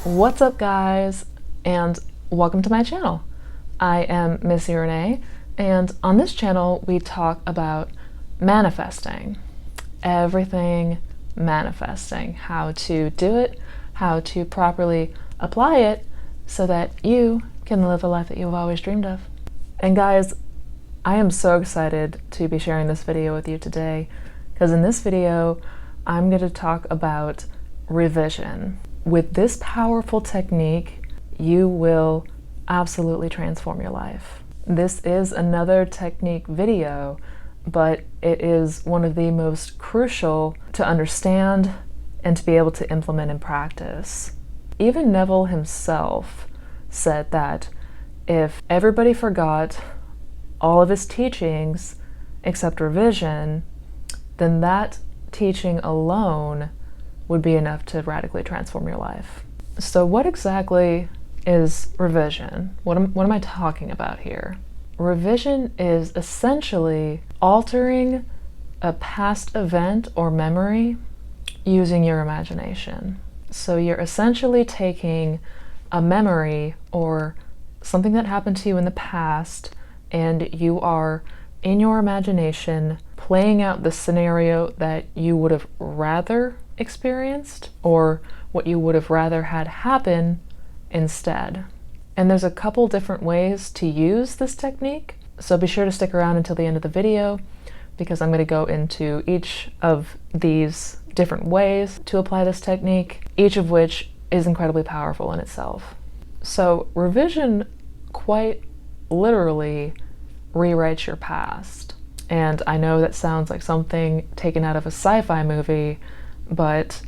What's up, guys, and welcome to my channel. I am Missy Renee, and on this channel we talk about manifesting. Everything manifesting. How to do it, how to properly apply it so that you can live the life that you've always dreamed of. And guys, I am so excited to be sharing this video with you today, because in this video I'm going to talk about revision. With this powerful technique, you will absolutely transform your life. This is another technique video, but it is one of the most crucial to understand and to be able to implement in practice. Even Neville himself said that if everybody forgot all of his teachings except revision, then that teaching alone would be enough to radically transform your life. So what exactly is revision? What am I talking about here? Revision is essentially altering a past event or memory using your imagination. So you're essentially taking a memory or something that happened to you in the past, and you are, in your imagination, playing out the scenario that you would have rather experienced, or what you would have rather had happen instead. And there's a couple different ways to use this technique, so be sure to stick around until the end of the video, because I'm going to go into each of these different ways to apply this technique, each of which is incredibly powerful in itself. So revision quite literally rewrites your past. And I know that sounds like something taken out of a sci-fi movie, but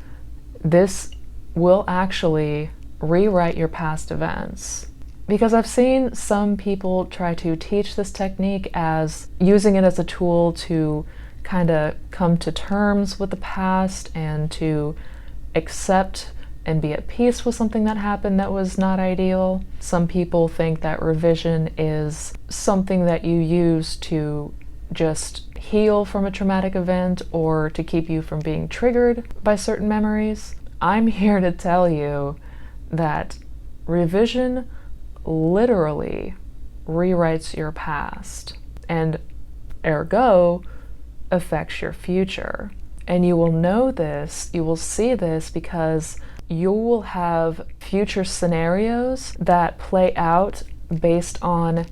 this will actually rewrite your past events. Because I've seen some people try to teach this technique as using it as a tool to kind of come to terms with the past and to accept and be at peace with something that happened that was not ideal. Some people think that revision is something that you use to just heal from a traumatic event or to keep you from being triggered by certain memories. I'm here to tell you that revision literally rewrites your past and ergo affects your future. And you will know this, you will see this, because you will have future scenarios that play out based on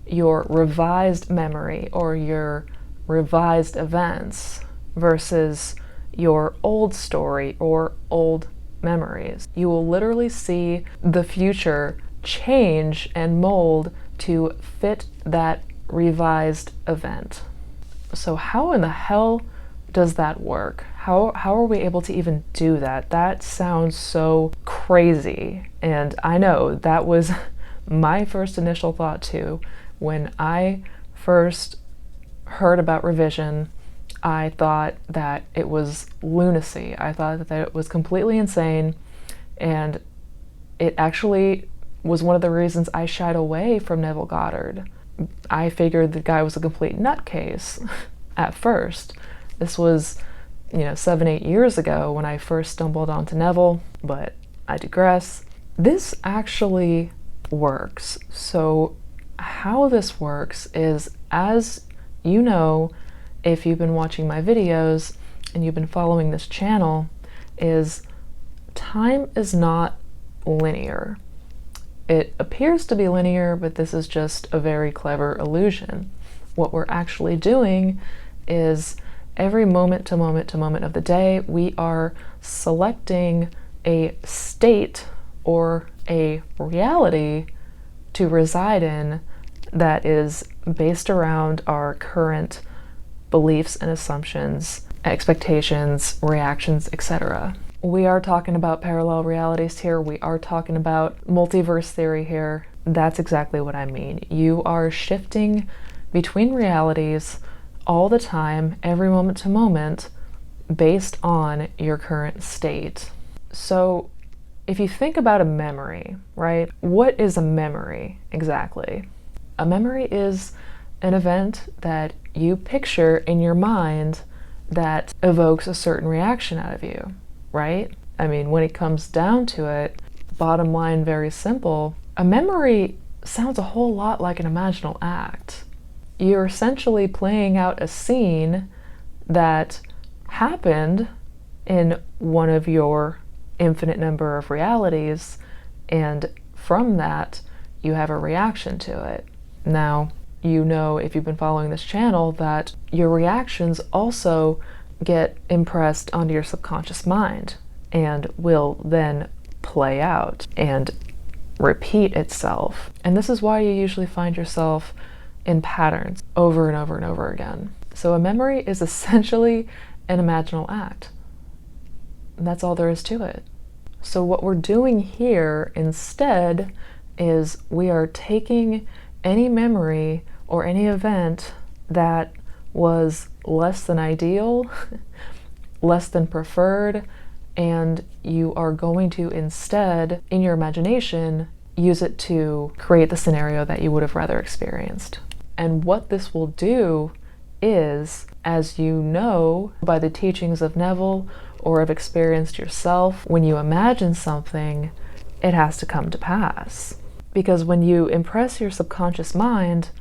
your revised memory or your revised events versus your old story or old memories. You will literally see the future change and mold to fit that revised event. So how in the hell does that work? How are we able to even do that? That sounds so crazy. And I know that was my first initial thought too. When I first heard about revision, I thought that it was lunacy. I thought that it was completely insane, and it actually was one of the reasons I shied away from Neville Goddard. I figured the guy was a complete nutcase at first. This was, 7-8 years ago when I first stumbled onto Neville, but I digress. This actually works. So how this works is, as you know, if you've been watching my videos and you've been following this channel, is time is not linear. It appears to be linear, but this is just a very clever illusion. What we're actually doing is every moment to moment to moment of the day, we are selecting a state or a reality to reside in that is based around our current beliefs and assumptions, expectations, reactions, etc. We are talking about parallel realities here. We are talking about multiverse theory here. That's exactly what I mean. You are shifting between realities all the time, every moment to moment, based on your current state. So if you think about a memory, right? What is a memory exactly? A memory is an event that you picture in your mind that evokes a certain reaction out of you, right? I mean, when it comes down to it, bottom line, very simple. A memory sounds a whole lot like an imaginal act. You're essentially playing out a scene that happened in one of your infinite number of realities, and from that, you have a reaction to it. Now, you know, if you've been following this channel, that your reactions also get impressed onto your subconscious mind and will then play out and repeat itself. And this is why you usually find yourself in patterns over and over and over again. So a memory is essentially an imaginal act. That's all there is to it. So what we're doing here instead is we are taking any memory or any event that was less than ideal, less than preferred, and you are going to instead, in your imagination, use it to create the scenario that you would have rather experienced. And what this will do is, as you know by the teachings of Neville or have experienced yourself, when you imagine something, it has to come to pass. Because when you impress your subconscious mind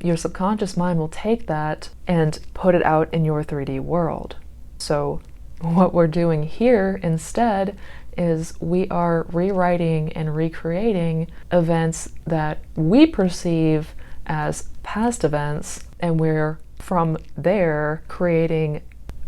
will take that and put it out in your 3D world. So what we're doing here instead is we are rewriting and recreating events that we perceive as past events, and we're from there creating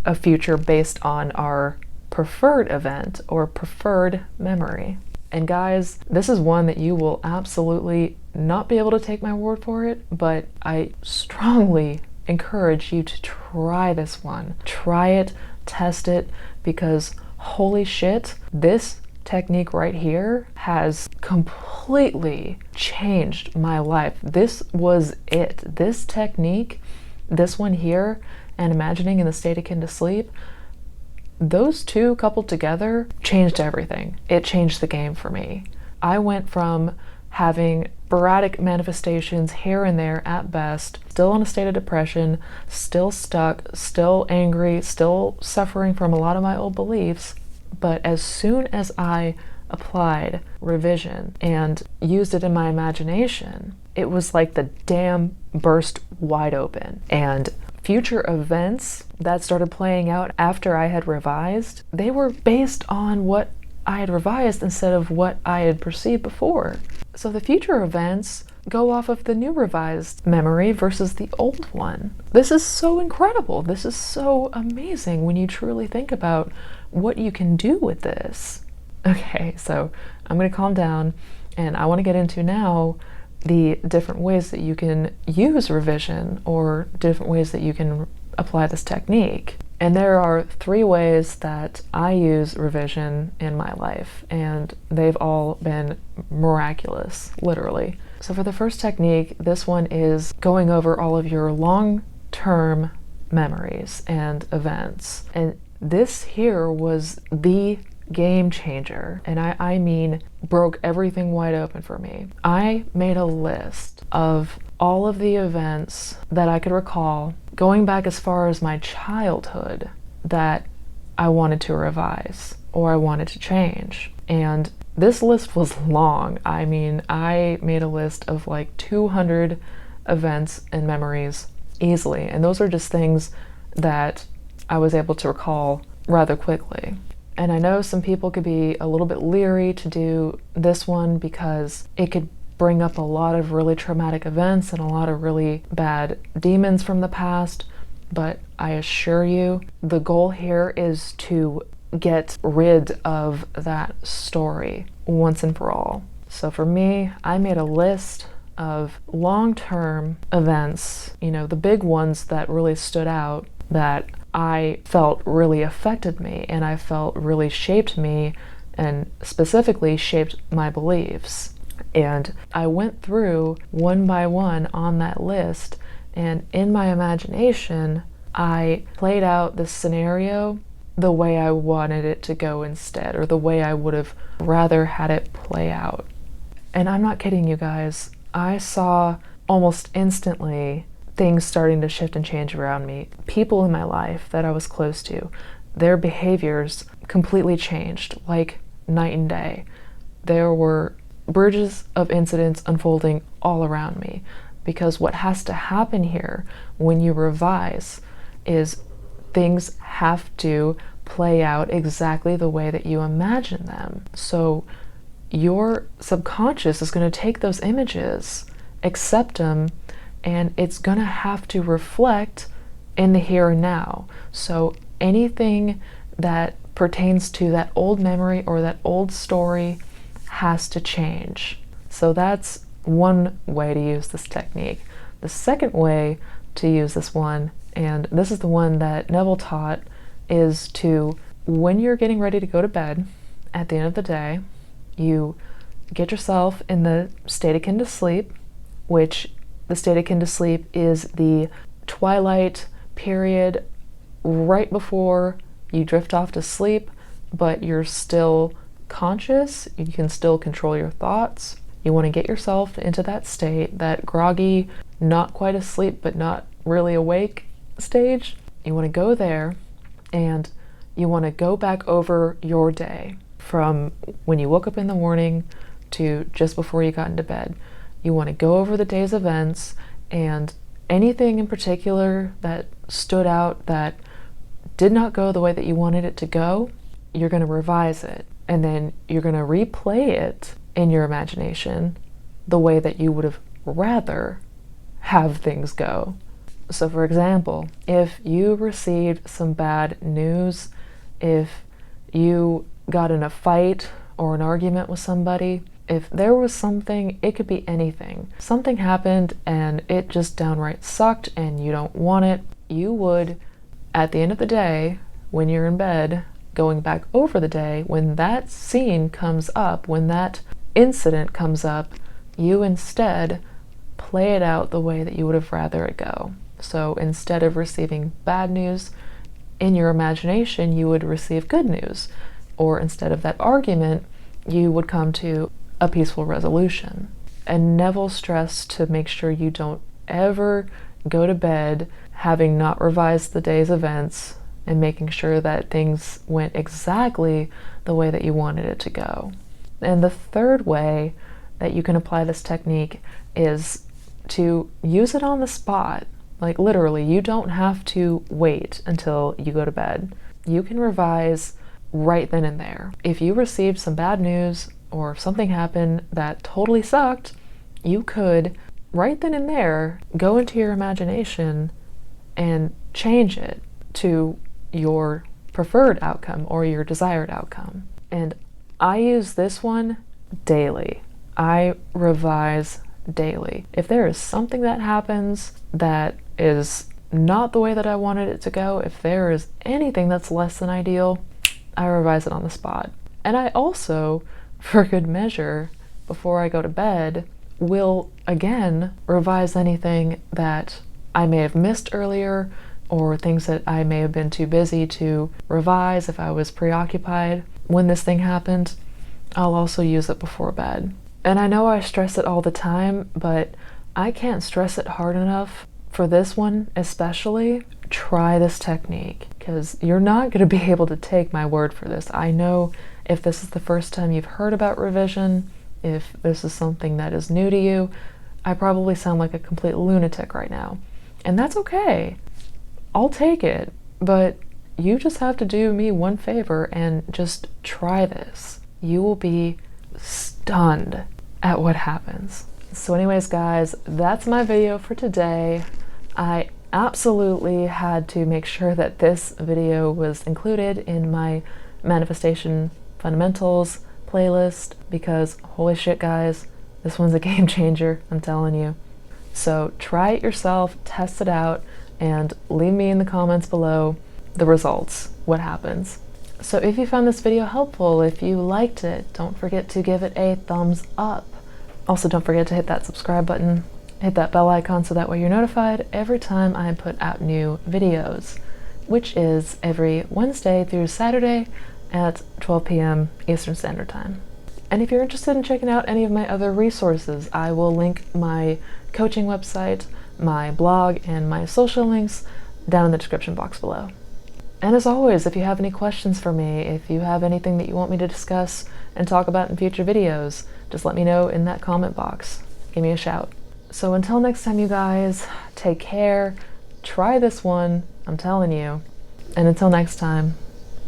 a future based on our preferred event or preferred memory. And guys, this is one that you will absolutely not be able to take my word for it, but I strongly encourage you to try this one. Try it, test it, because holy shit, this technique right here has completely changed my life. This was it. This technique, this one here, and imagining in the state akin to sleep, those two coupled together changed everything. It changed the game for me. I went from having sporadic manifestations here and there at best, still in a state of depression, still stuck, still angry, still suffering from a lot of my old beliefs. But as soon as I applied revision and used it in my imagination, it was like the dam burst wide open. And future events that started playing out after I had revised, they were based on what I had revised instead of what I had perceived before. So the future events go off of the new revised memory versus the old one. This is so incredible. This is so amazing when you truly think about what you can do with this. Okay, so I'm going to calm down, and I want to get into now the different ways that you can use revision, or different ways that you can apply this technique. And there are 3 ways that I use revision in my life, and they've all been miraculous, literally. So for the first technique, this one is going over all of your long-term memories and events. And this here was the game changer, and I mean broke everything wide open for me. I made a list of all of the events that I could recall going back as far as my childhood that I wanted to revise or I wanted to change. And this list was long. I mean, I made a list of like 200 events and memories easily, and those are just things that I was able to recall rather quickly. And I know some people could be a little bit leery to do this one because it could bring up a lot of really traumatic events and a lot of really bad demons from the past, but I assure you, the goal here is to get rid of that story once and for all. So for me, I made a list of long-term events, you know, the big ones that really stood out, that I felt really affected me and I felt really shaped me, and specifically shaped my beliefs. And I went through one by one on that list, and in my imagination, I played out the scenario the way I wanted it to go instead, or the way I would have rather had it play out. And I'm not kidding you guys, I saw almost instantly things starting to shift and change around me. People in my life that I was close to, their behaviors completely changed, like night and day. there were bridges of incidents unfolding all around me, because what has to happen here when you revise is things have to play out exactly the way that you imagine them. So your subconscious is going to take those images, accept them, and it's going to have to reflect in the here and now. So anything that pertains to that old memory or that old story has to change. So that's one way to use this technique. The second way to use this one, and this is the one that Neville taught, is to, when you're getting ready to go to bed at the end of the day, you get yourself in the state akin to sleep, which the state akin to sleep is the twilight period right before you drift off to sleep, but you're still conscious. You can still control your thoughts. You want to get yourself into that state, that groggy, not quite asleep but not really awake stage. You want to go there, and you want to go back over your day from when you woke up in the morning to just before you got into bed. You want to go over the day's events, and anything in particular that stood out that did not go the way that you wanted it to go, you're going to revise it, and then you're going to replay it in your imagination the way that you would have rather have things go. So for example, if you received some bad news, if you got in a fight or an argument with somebody, if there was something, it could be anything. Something happened and it just downright sucked and you don't want it, you would, at the end of the day, when you're in bed, going back over the day, when that scene comes up, when that incident comes up, you instead play it out the way that you would have rather it go. So instead of receiving bad news in your imagination, you would receive good news. Or instead of that argument, you would come to a peaceful resolution. And Neville stressed to make sure you don't ever go to bed having not revised the day's events and making sure that things went exactly the way that you wanted it to go. And the third way that you can apply this technique is to use it on the spot. Like literally, you don't have to wait until you go to bed. You can revise right then and there. If you received some bad news or if something happened that totally sucked, you could right then and there go into your imagination and change it to your preferred outcome or your desired outcome. And I use this one daily. I revise daily. If there is something that happens that is not the way that I wanted it to go, if there is anything that's less than ideal, I revise it on the spot. And I also, for good measure, before I go to bed, will again revise anything that I may have missed earlier, or things that I may have been too busy to revise if I was preoccupied when this thing happened. I'll also use it before bed. And I know I stress it all the time, but I can't stress it hard enough. For this one especially, try this technique, because you're not going to be able to take my word for this. I know if this is the first time you've heard about revision, if this is something that is new to you, I probably sound like a complete lunatic right now. And that's okay. I'll take it, but you just have to do me one favor and just try this. You will be stunned at what happens. So anyways, guys, that's my video for today. I absolutely had to make sure that this video was included in my Manifestation Fundamentals playlist because holy shit, guys, this one's a game changer, I'm telling you. So try it yourself, test it out, and leave me in the comments below the results, what happens. So if you found this video helpful, if you liked it, don't forget to give it a thumbs up. Also, don't forget to hit that subscribe button, hit that bell icon so that way you're notified every time I put out new videos, which is every Wednesday through Saturday at 12 p.m. Eastern Standard Time. And if you're interested in checking out any of my other resources, I will link my coaching website, my blog, and my social links down in the description box below. And as always, if you have any questions for me, if you have anything that you want me to discuss and talk about in future videos, just let me know in that comment box. Give me a shout. So until next time, you guys, take care. Try this one, I'm telling you. And until next time,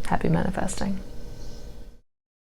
happy manifesting.